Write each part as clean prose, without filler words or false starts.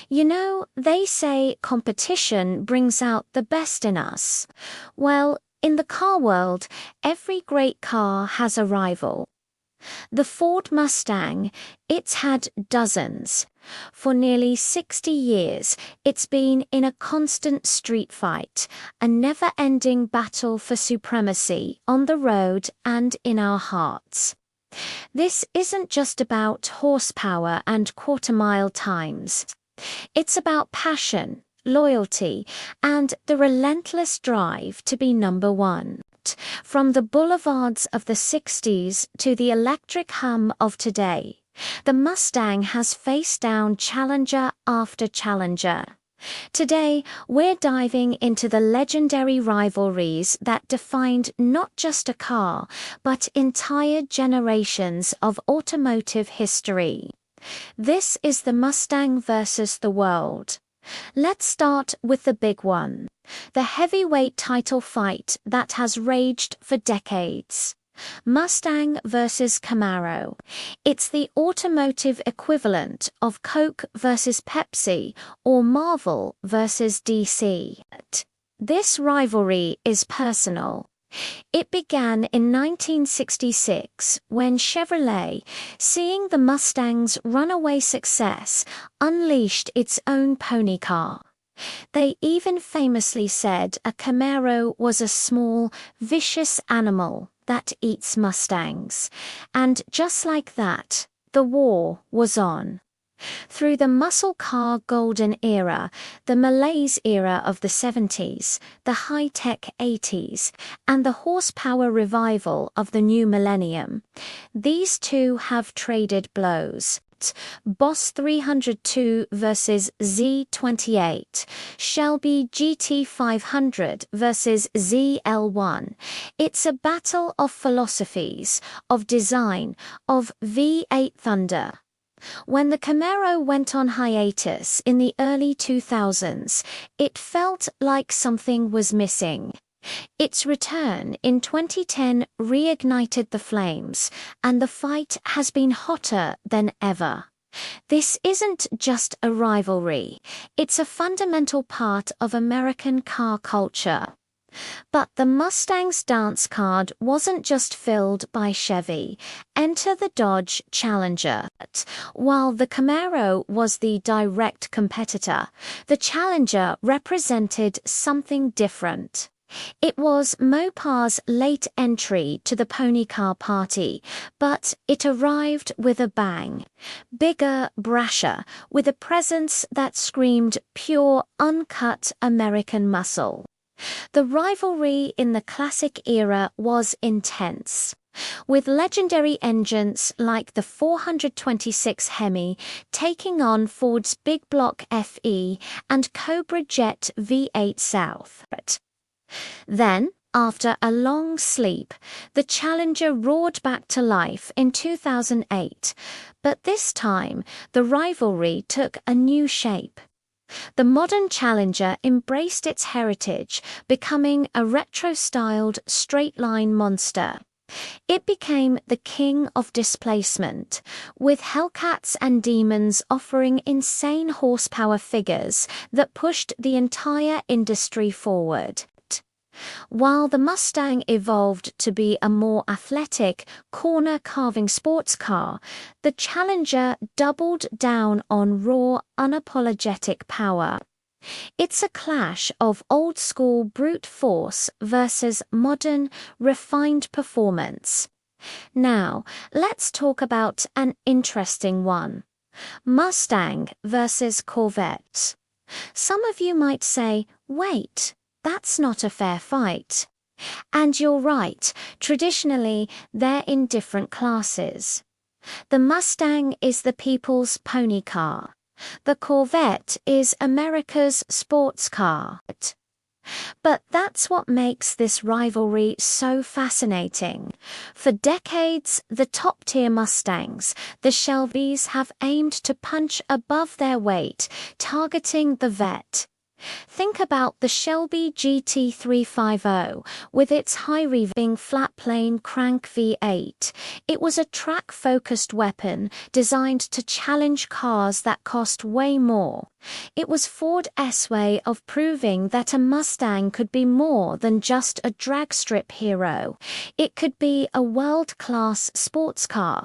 You know, they say competition brings out the best in us. Well, in the car world, every great car has a rival. The Ford Mustang, it's had dozens. For nearly 60 years, it's been in a constant street fight, a never-ending battle for supremacy on the road and in our hearts. This isn't just about horsepower and quarter-mile times. It's about passion, loyalty, and the relentless drive to be number one. From the boulevards of the 60s to the electric hum of today, the Mustang has faced down challenger after challenger. Today, we're diving into the legendary rivalries that defined not just a car, but entire generations of automotive history. This is the Mustang versus the world. Let's start with the big one, the heavyweight title fight that has raged for decades. Mustang versus Camaro. It's the automotive equivalent of Coke versus Pepsi or Marvel versus DC. This rivalry is personal. It began in 1966 when Chevrolet, seeing the Mustang's runaway success, unleashed its own pony car. They even famously said a Camaro was a small, vicious animal that eats Mustangs. And just like that, the war was on. Through the muscle car golden era, the malaise era of the 70s, the high-tech 80s, and the horsepower revival of the new millennium, these two have traded blows. Boss 302 versus Z28, Shelby GT500 versus ZL1. It's a battle of philosophies, of design, of V8 thunder. When the Camaro went on hiatus in the early 2000s, it felt like something was missing. Its return in 2010 reignited the flames, and the fight has been hotter than ever. This isn't just a rivalry, it's a fundamental part of American car culture. But the Mustang's dance card wasn't just filled by Chevy. Enter the Dodge Challenger. While the Camaro was the direct competitor, the Challenger represented something different. It was Mopar's late entry to the pony car party, but it arrived with a bang. Bigger, brasher, with a presence that screamed pure, uncut American muscle. The rivalry in the classic era was intense, with legendary engines like the 426 Hemi taking on Ford's Big Block FE and Cobra Jet V8 South. Then, after a long sleep, the Challenger roared back to life in 2008, but this time the rivalry took a new shape. The modern Challenger embraced its heritage, becoming a retro-styled straight-line monster. It became the king of displacement, with Hellcats and Demons offering insane horsepower figures that pushed the entire industry forward. While the Mustang evolved to be a more athletic, corner-carving sports car, the Challenger doubled down on raw, unapologetic power. It's a clash of old-school brute force versus modern, refined performance. Now, let's talk about an interesting one. Mustang versus Corvette. Some of you might say, wait, that's not a fair fight. And you're right, traditionally, they're in different classes. The Mustang is the people's pony car. The Corvette is America's sports car. But that's what makes this rivalry so fascinating. For decades, the top-tier Mustangs, the Shelbys, have aimed to punch above their weight, targeting the Vette. Think about the Shelby GT350 with its high-revving flat-plane crank V8. It was a track-focused weapon designed to challenge cars that cost way more. It was Ford's way of proving that a Mustang could be more than just a drag strip hero. It could be a world-class sports car.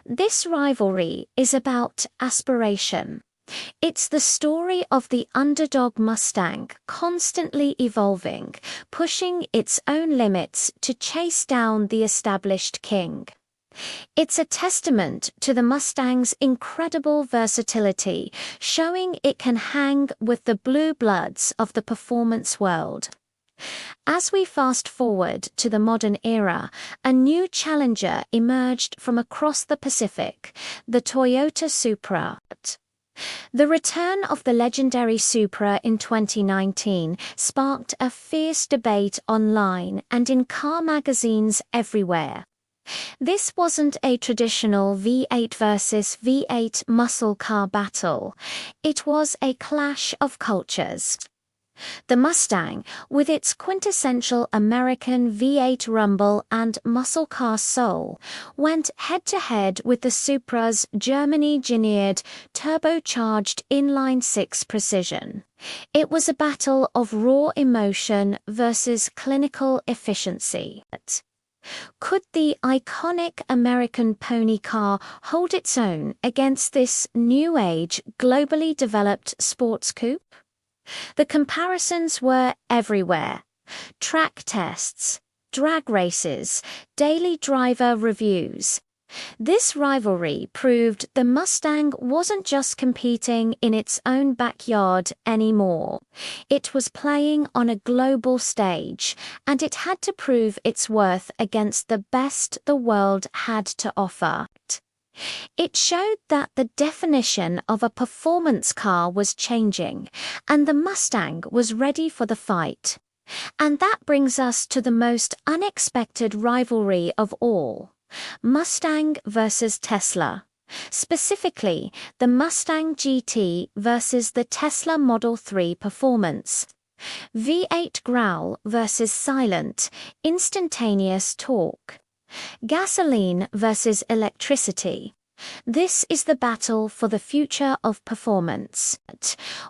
This rivalry is about aspiration. It's the story of the underdog Mustang constantly evolving, pushing its own limits to chase down the established king. It's a testament to the Mustang's incredible versatility, showing it can hang with the blue bloods of the performance world. As we fast forward to the modern era, a new challenger emerged from across the Pacific, the Toyota Supra. The return of the legendary Supra in 2019 sparked a fierce debate online and in car magazines everywhere. This wasn't a traditional V8 versus V8 muscle car battle. It was a clash of cultures. The Mustang, with its quintessential American V8 rumble and muscle car soul, went head-to-head with the Supra's German-engineered, turbocharged inline-six precision. It was a battle of raw emotion versus clinical efficiency. Could the iconic American pony car hold its own against this new-age, globally developed sports coupe? The comparisons were everywhere. Track tests, drag races, daily driver reviews. This rivalry proved the Mustang wasn't just competing in its own backyard anymore. It was playing on a global stage, and it had to prove its worth against the best the world had to offer. It showed that the definition of a performance car was changing, and the Mustang was ready for the fight. And that brings us to the most unexpected rivalry of all: Mustang versus Tesla. Specifically, the Mustang GT versus the Tesla Model 3 Performance. V8 growl versus silent, instantaneous torque. Gasoline versus electricity. This is the battle for the future of performance.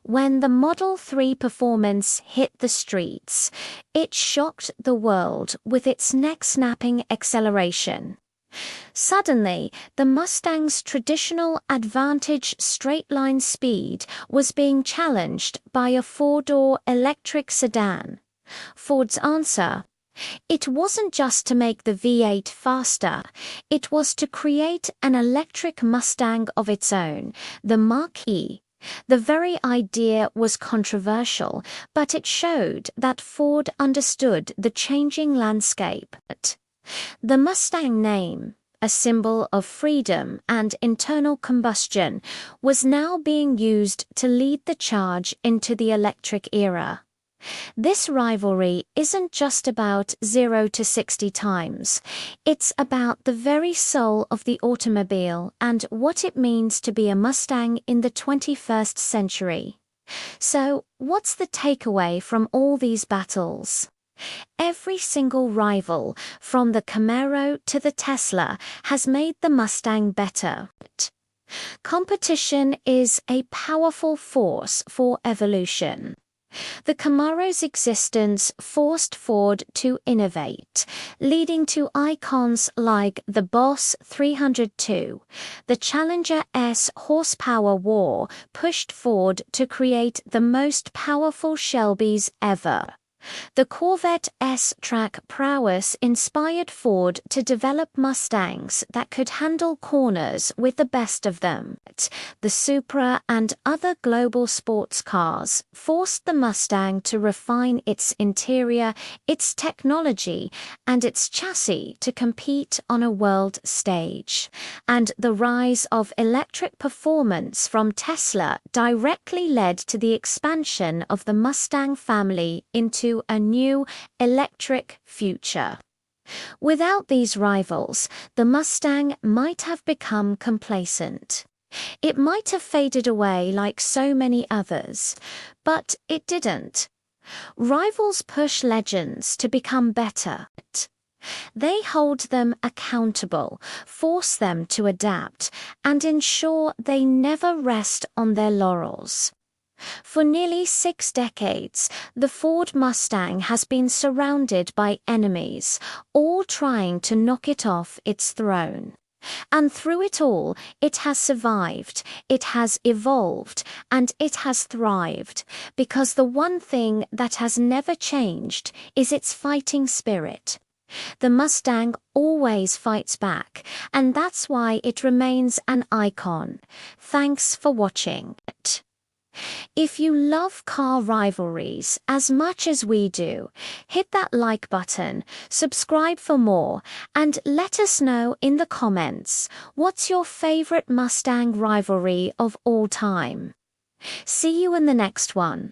When the Model 3 Performance hit the streets, it shocked the world with its neck-snapping acceleration. Suddenly, the Mustang's traditional advantage straight-line speed was being challenged by a four-door electric sedan. Ford's answer: it wasn't just to make the V8 faster, it was to create an electric Mustang of its own, the Mach-E. The very idea was controversial, but it showed that Ford understood the changing landscape. The Mustang name, a symbol of freedom and internal combustion, was now being used to lead the charge into the electric era. This rivalry isn't just about 0 to 60 times. It's about the very soul of the automobile and what it means to be a Mustang in the 21st century. So, what's the takeaway from all these battles? Every single rival, from the Camaro to the Tesla, has made the Mustang better. Competition is a powerful force for evolution. The Camaro's existence forced Ford to innovate, leading to icons like the Boss 302. The Challenger S horsepower war pushed Ford to create the most powerful Shelbys ever. The Corvette S track prowess inspired Ford to develop Mustangs that could handle corners with the best of them. The Supra and other global sports cars forced the Mustang to refine its interior, its technology, and its chassis to compete on a world stage. And the rise of electric performance from Tesla directly led to the expansion of the Mustang family into a new electric future. Without these rivals, the Mustang might have become complacent. It might have faded away like so many others, but it didn't. Rivals push legends to become better. They hold them accountable, force them to adapt, and ensure they never rest on their laurels. For nearly 6 decades, the Ford Mustang has been surrounded by enemies, all trying to knock it off its throne. And through it all, it has survived, it has evolved, and it has thrived, because the one thing that has never changed is its fighting spirit. The Mustang always fights back, and that's why it remains an icon. Thanks for watching. If you love car rivalries as much as we do, hit that like button, subscribe for more, and let us know in the comments what's your favorite Mustang rivalry of all time. See you in the next one.